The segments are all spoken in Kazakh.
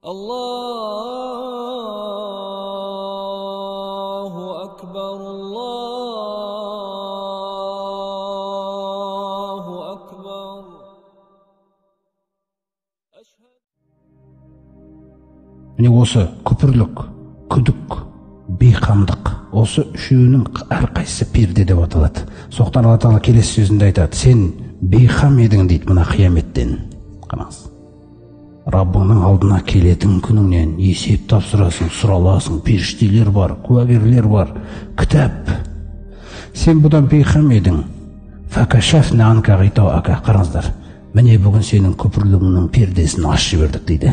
Allahu Akbar, Allahu Akbar. Міне осы күпірлік, күдік, бейқамдық, осы үшеуінің әрқайсысы перде деп аталады. Соқтан Алла Тағала келесі сөзінде айтады: сен бейқам едің дейді мына қияметтен. Қараңыз, Раббыңның алдына келетін күніңнен есеп тапсырасың, сұраласың, періштелер бар, куәгерлер бар, кітап. Сен бұдан бейқам едің. Факашафна анка ғитауака. Қараңыздар, міне бүгін сенің күпірлігіңнің пердесін ашып жібердік дейді.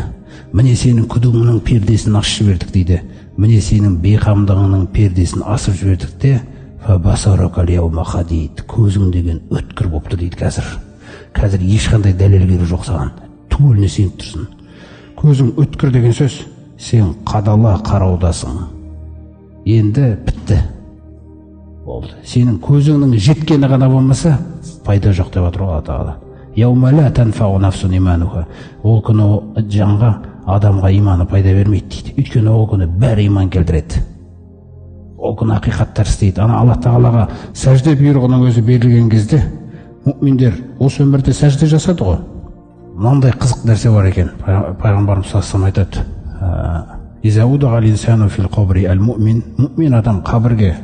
Міне сенің күдігіңнің пердесін ашып жібердік дейді. Міне сенің бейқамдығыңның пердесін асып жібердік те, көзің деген өткір болыпты дейді қазір. Қазір ешқандай дәлел керегі жоқ саған. Түгеліне сеніп тұрсың. Көзің өткір деген сөз, сен қадала қараудасың. Енді бітті. Болды. Сенің көзіңнің жеткені ғана болмаса, пайда жоқ деп отыр Алла Тағала. Яумала танфау нафсун имануха. Ол күні жанға, адамға иманы пайда бермейді дейді. Өйткені ол күні бәрі иман келтіреді. Ол күні ақиқаттар істейді. Ана Алла Тағалаға сәжде бұйрығының өзі берілген кезде, мүминдер осы өмірде сәжде жасады ғой. Мынандай қызық нәрсе бар екен. Пайғамбарымыз саллаллаху алейхи айтады: «Иза удиға ал-инсану фил қабри ал-муъмин». Мұъмин адам қабірге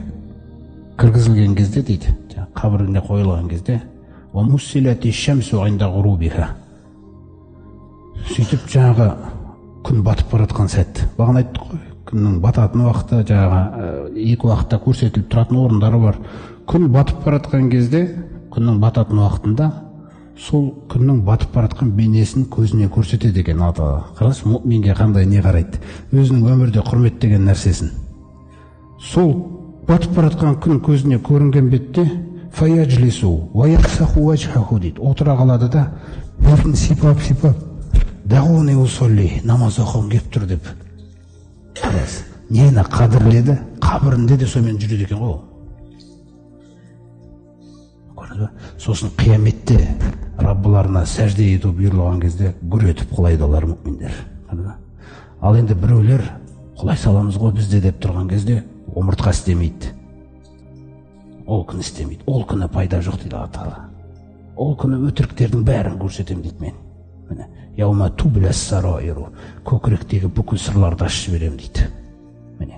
кіргізілген кезде дейді, қабіріне қойылған кезде, «Ва муссилати шамсу инда ғурубиха». Сөйтіп жаңағы күн батып баратқан сәт. Бағана айттық қой, күннің бататын уақыты, жаңағы екі уақытта көрсетіліп тұратын орындары бар. Күн батып баратқан кезде, күннің бататын уақытында сол күннің батып баратқан бейнесін көзіне көрсетеді екен Алла Тағала. Қараңыз, мұъминге қандай не қарайды, өзінің өмірде құрметтеген нәрсесін. Сол батып баратқан күн көзіне көрінген бетте фаяджлису ва яхсаху вajhahu дейді. Отыра қалады да бетін сипап, дағуни усолли, намаз оқығым кеп тұр деп. Қараңыз, нені қадірледі, қабірінде де сонымен жүреді екен ғой. Сосын қияметте Раббыларына сәжде ету бұйырылған кезде гүр етіп құлайды олар мүминдер. Ал енді біреулер құлай саламыз ғой бізде деп тұрған кезде омыртқа істемейді. Ол күні істемейді. Ол күні пайда жоқ дейді Алла Тағала. Ол күні өтіріктердің бәрін көрсетемін дейді мен. Міне, яума тублас сараиру, көкіректегі бүкіл сырларды ашып жіберемін дейді. Міне,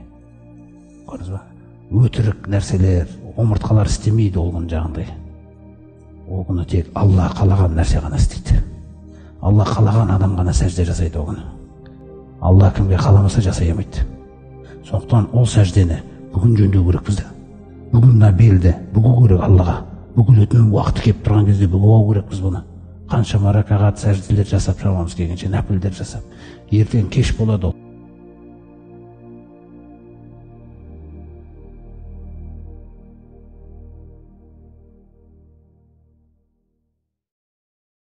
көрдіңіз ба? Өтірік нәрселер, омыртқалар істемейді ол күні жағындай. Ол күні тек Алла қалаған нәрсе ғана істейді. Алла қалаған адам ғана сәжде жасайды ол күні. Алла кімге қаламаса жасай алмайды. Сондықтан ол сәждені бүгін жөндеу керек бізде. Бүгін мына белді бүгу керек Аллаға. Бүгін өткен уақыты келіп тұрған кезде бүгу керек біз бұны. Қаншама ракағат сәжделер жасап шамамыз келгенше, нәпілдер жасап. Ертең кеш болады ол.